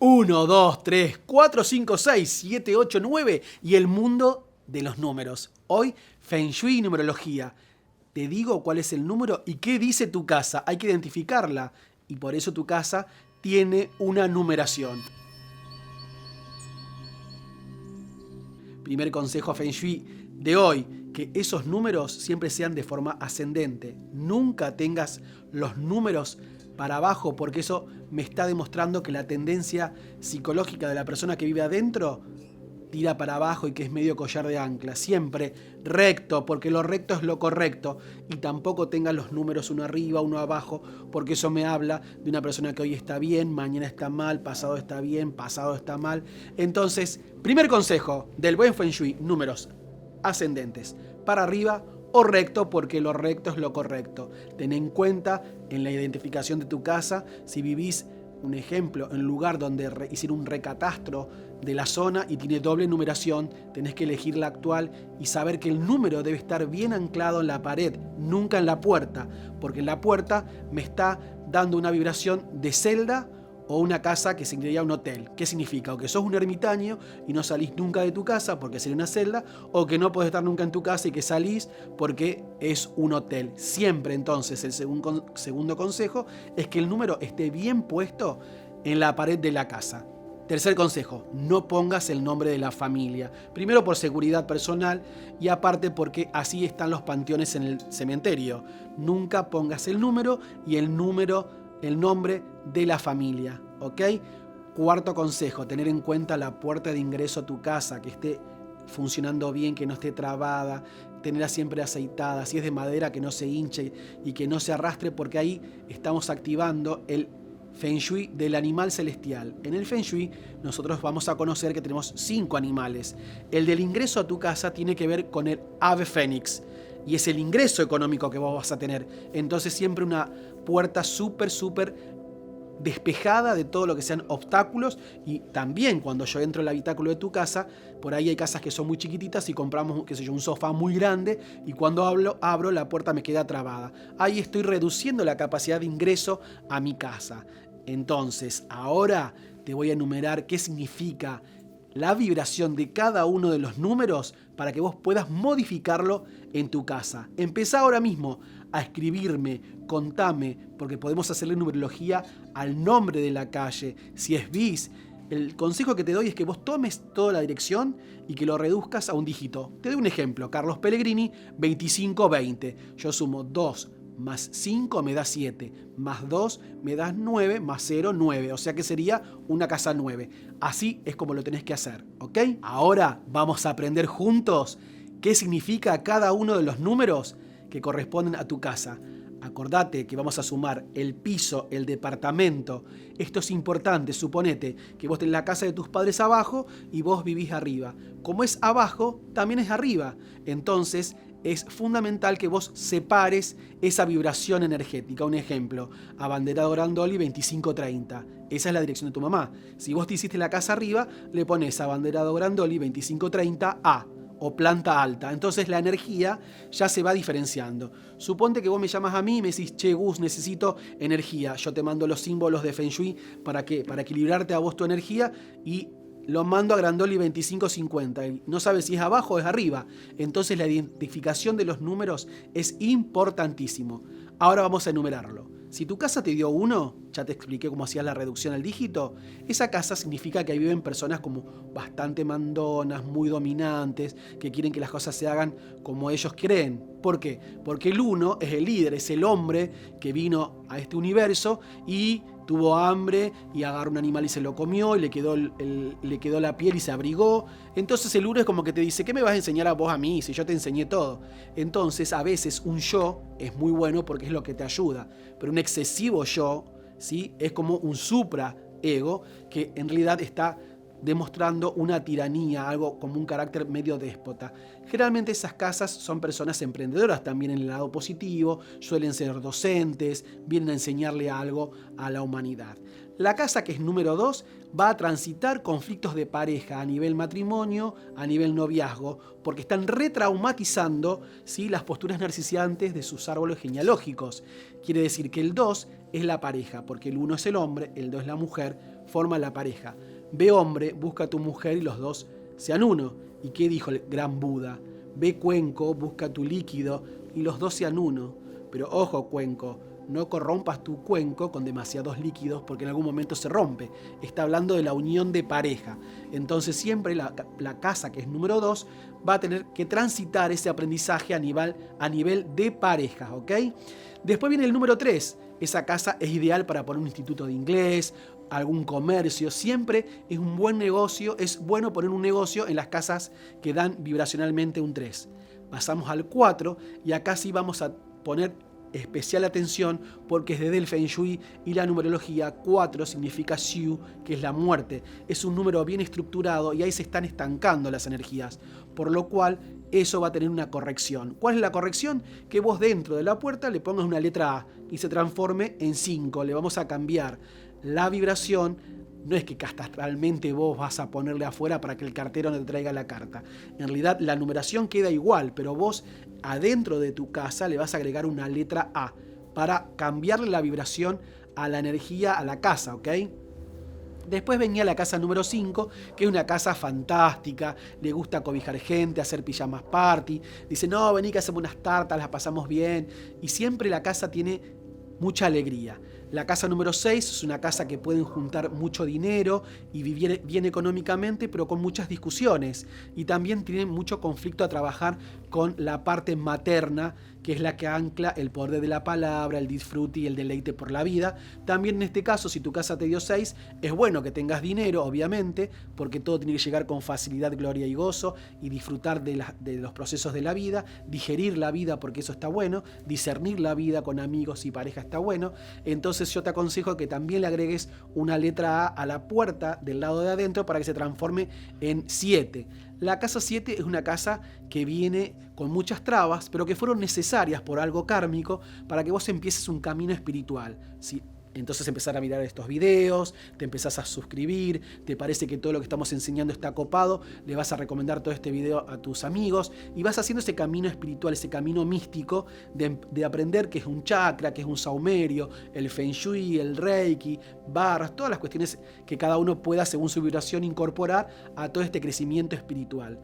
1, 2, 3, 4, 5, 6, 7, 8, 9 y el mundo de los números. Hoy, Feng Shui y numerología. Te digo cuál es el número y qué dice tu casa. Hay que identificarla y por eso tu casa tiene una numeración. Primer consejo Feng Shui de hoy, que esos números siempre sean de forma ascendente. Nunca tengas los números para abajo porque eso me está demostrando que la tendencia psicológica de la persona que vive adentro tira para abajo y que es medio collar de ancla. Siempre recto, porque lo recto es lo correcto. Y tampoco tengas los números uno arriba, uno abajo, porque eso me habla de una persona que hoy está bien, mañana está mal, pasado está bien, pasado está mal. Entonces, primer consejo del buen Feng Shui, números ascendentes, para arriba o recto, porque lo recto es lo correcto. Ten en cuenta en la identificación de tu casa, si vivís, un ejemplo, en un lugar donde hicieron un recatastro de la zona y tiene doble numeración, tenés que elegir la actual y saber que el número debe estar bien anclado en la pared, nunca en la puerta, porque en la puerta me está dando una vibración de celda o una casa que sería un hotel. ¿Qué significa? O que sos un ermitaño y no salís nunca de tu casa porque sería una celda, o que no podés estar nunca en tu casa y que salís porque es un hotel. Siempre entonces el segundo consejo es que el número esté bien puesto en la pared de la casa. Tercer consejo, no pongas el nombre de la familia. Primero por seguridad personal y aparte porque así están los panteones en el cementerio. Nunca pongas el número y el nombre de la familia, ¿ok? Cuarto consejo, tener en cuenta la puerta de ingreso a tu casa, que esté funcionando bien, que no esté trabada, tenerla siempre aceitada, si es de madera que no se hinche y que no se arrastre, porque ahí estamos activando el Feng Shui del animal celestial. En el Feng Shui nosotros vamos a conocer que tenemos 5 animales. El del ingreso a tu casa tiene que ver con el ave fénix y es el ingreso económico que vos vas a tener. Entonces siempre una puerta súper despejada de todo lo que sean obstáculos. Y también cuando yo entro al habitáculo de tu casa, por ahí hay casas que son muy chiquititas y compramos, qué sé yo, un sofá muy grande y cuando abro la puerta me queda trabada. Ahí estoy reduciendo la capacidad de ingreso a mi casa. Entonces, ahora te voy a enumerar qué significa la vibración de cada uno de los números para que vos puedas modificarlo en tu casa. Empezá ahora mismo a escribirme, contame, porque podemos hacerle numerología al nombre de la calle. Si es bis, el consejo que te doy es que vos tomes toda la dirección y que lo reduzcas a un dígito. Te doy un ejemplo, Carlos Pellegrini, 2520. Yo sumo 2 más 5 me da 7, más 2 me da 9, más 0, 9. O sea que sería una casa 9. Así es como lo tenés que hacer, ¿ok? Ahora vamos a aprender juntos qué significa cada uno de los números que corresponden a tu casa. Acordate que vamos a sumar el piso, el departamento. Esto es importante, suponete que vos tenés la casa de tus padres abajo y vos vivís arriba. Como es abajo, también es arriba. Entonces es fundamental que vos separes esa vibración energética. Un ejemplo, abanderado Grandoli 2530. Esa es la dirección de tu mamá. Si vos te hiciste la casa arriba, le pones abanderado Grandoli 2530 A o planta alta. Entonces la energía ya se va diferenciando. Suponte que vos me llamas a mí y me decís, che Gus, necesito energía. Yo te mando los símbolos de Feng Shui para equilibrarte a vos tu energía y lo mando a Grandoli 2550. No sabes si es abajo o es arriba. Entonces la identificación de los números es importantísimo. Ahora vamos a enumerarlo. Si tu casa te dio 1, ya te expliqué cómo hacías la reducción al dígito, esa casa significa que ahí viven personas como bastante mandonas, muy dominantes, que quieren que las cosas se hagan como ellos creen. ¿Por qué? Porque el 1 es el líder, es el hombre que vino a este universo y tuvo hambre y agarró un animal y se lo comió y le quedó la piel y se abrigó. Entonces el 1 es como que te dice, ¿qué me vas a enseñar a vos a mí si yo te enseñé todo? Entonces a veces un yo es muy bueno porque es lo que te ayuda, pero un excesivo yo, ¿sí?, es como un supraego que en realidad está demostrando una tiranía, algo como un carácter medio déspota. Generalmente esas casas son personas emprendedoras también en el lado positivo, suelen ser docentes, vienen a enseñarle algo a la humanidad. La casa, que es número 2, va a transitar conflictos de pareja a nivel matrimonio, a nivel noviazgo, porque están retraumatizando, ¿sí?, las posturas narcisizantes de sus árboles genealógicos. Quiere decir que el 2 es la pareja, porque el 1 es el hombre, el 2 es la mujer, forma la pareja. Ve hombre, busca a tu mujer y los dos sean uno. ¿Y qué dijo el gran Buda? Ve cuenco, busca tu líquido y los dos sean uno. Pero ojo, cuenco, no corrompas tu cuenco con demasiados líquidos porque en algún momento se rompe. Está hablando de la unión de pareja. Entonces siempre la casa, que es número 2, va a tener que transitar ese aprendizaje a nivel de pareja, ¿ok? Después viene el número 3. Esa casa es ideal para poner un instituto de inglés, algún comercio. Siempre es un buen negocio, es bueno poner un negocio en las casas que dan vibracionalmente un 3. Pasamos al 4 y acá sí vamos a poner especial atención porque es desde el Feng Shui y la numerología. 4 significa Xiu, que es la muerte. Es un número bien estructurado y ahí se están estancando las energías, por lo cual eso va a tener una corrección. ¿Cuál es la corrección? Que vos dentro de la puerta le pongas una letra A y se transforme en 5. Le vamos a cambiar la vibración. No es que castrastralmente vos vas a ponerle afuera para que el cartero no te traiga la carta. En realidad la numeración queda igual, pero vos adentro de tu casa le vas a agregar una letra A para cambiarle la vibración a la energía, a la casa, ¿ok? Después venía la casa número 5, que es una casa fantástica, le gusta cobijar gente, hacer pijamas party. Dice, no, vení que hacemos unas tartas, las pasamos bien. Y siempre la casa tiene mucha alegría. La casa número 6 es una casa que pueden juntar mucho dinero y vivir bien económicamente, pero con muchas discusiones. Y también tienen mucho conflicto a trabajar con la parte materna, que es la que ancla el poder de la palabra, el disfrute y el deleite por la vida. También en este caso, si tu casa te dio 6, es bueno que tengas dinero, obviamente, porque todo tiene que llegar con facilidad, gloria y gozo, y disfrutar de los procesos de la vida, digerir la vida porque eso está bueno, discernir la vida con amigos y pareja está bueno. Entonces yo te aconsejo que también le agregues una letra A a la puerta del lado de adentro para que se transforme en 7. La casa 7 es una casa que viene con muchas trabas, pero que fueron necesarias por algo kármico para que vos empieces un camino espiritual, ¿sí? Entonces empezar a mirar estos videos, te empezás a suscribir, te parece que todo lo que estamos enseñando está copado, le vas a recomendar todo este video a tus amigos y vas haciendo ese camino espiritual, ese camino místico de aprender qué es un chakra, qué es un saumerio, el Feng Shui, el Reiki, barras, todas las cuestiones que cada uno pueda según su vibración incorporar a todo este crecimiento espiritual.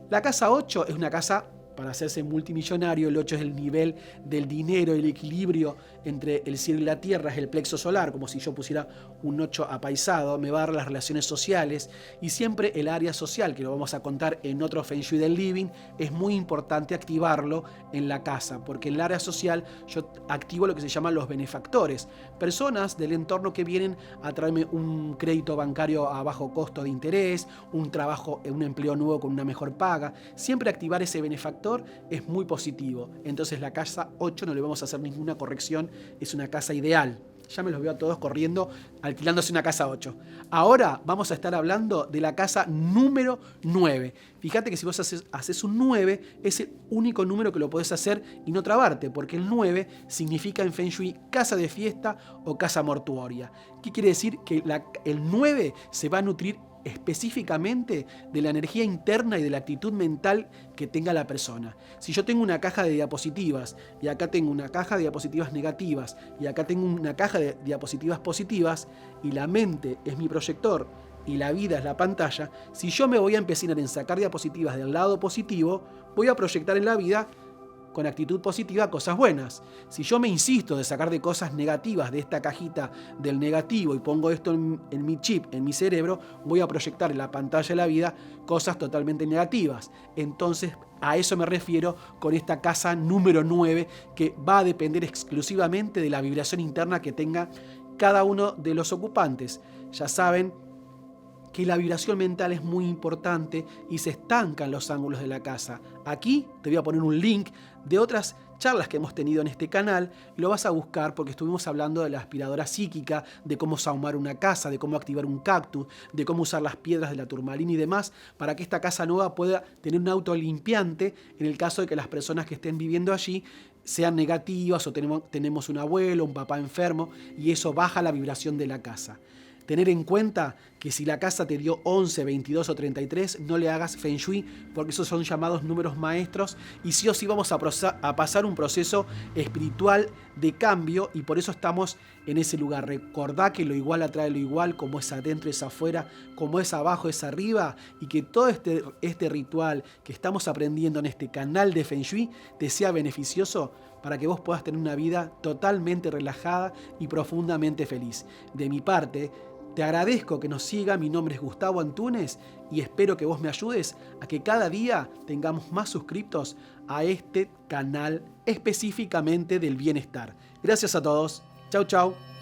La casa 8 es una casa para hacerse multimillonario. El 8 es el nivel del dinero, el equilibrio entre el cielo y la tierra, es el plexo solar, como si yo pusiera un 8 apaisado, me va a dar las relaciones sociales y siempre el área social, que lo vamos a contar en otro Feng Shui del living, es muy importante activarlo en la casa, porque en el área social yo activo lo que se llaman los benefactores, personas del entorno que vienen a traerme un crédito bancario a bajo costo de interés, un trabajo, un empleo nuevo con una mejor paga. Siempre activar ese benefactor es muy positivo. Entonces la casa 8 no le vamos a hacer ninguna corrección, es una casa ideal. Ya me los veo a todos corriendo, alquilándose una casa 8. Ahora vamos a estar hablando de la casa número 9. Fíjate que si vos haces un 9, es el único número que lo podés hacer y no trabarte, porque el 9 significa en Feng Shui casa de fiesta o casa mortuoria. ¿Qué quiere decir? Que el 9 se va a nutrir específicamente de la energía interna y de la actitud mental que tenga la persona. Si yo tengo una caja de diapositivas y acá tengo una caja de diapositivas negativas y acá tengo una caja de diapositivas positivas y la mente es mi proyector y la vida es la pantalla, si yo me voy a empezar en sacar diapositivas del lado positivo, voy a proyectar en la vida con actitud positiva cosas buenas. Si yo me insisto de sacar de cosas negativas de esta cajita del negativo y pongo esto en mi chip, en mi cerebro, voy a proyectar en la pantalla de la vida cosas totalmente negativas. Entonces a eso me refiero con esta casa número 9, que va a depender exclusivamente de la vibración interna que tenga cada uno de los ocupantes. Ya saben que la vibración mental es muy importante y se estancan los ángulos de la casa. Aquí te voy a poner un link de otras charlas que hemos tenido en este canal y lo vas a buscar porque estuvimos hablando de la aspiradora psíquica, de cómo saumar una casa, de cómo activar un cactus, de cómo usar las piedras de la turmalina y demás para que esta casa nueva pueda tener un autolimpiante en el caso de que las personas que estén viviendo allí sean negativas o tenemos un abuelo, un papá enfermo y eso baja la vibración de la casa. Tener en cuenta que si la casa te dio 11, 22 o 33, no le hagas Feng Shui, porque esos son llamados números maestros y sí o sí vamos a pasar un proceso espiritual de cambio y por eso estamos en ese lugar. Recordá que lo igual atrae lo igual, como es adentro es afuera, como es abajo es arriba, y que todo este ritual que estamos aprendiendo en este canal de Feng Shui te sea beneficioso para que vos puedas tener una vida totalmente relajada y profundamente feliz. De mi parte, te agradezco que nos siga, mi nombre es Gustavo Antunes y espero que vos me ayudes a que cada día tengamos más suscriptos a este canal específicamente del bienestar. Gracias a todos. Chau, chau.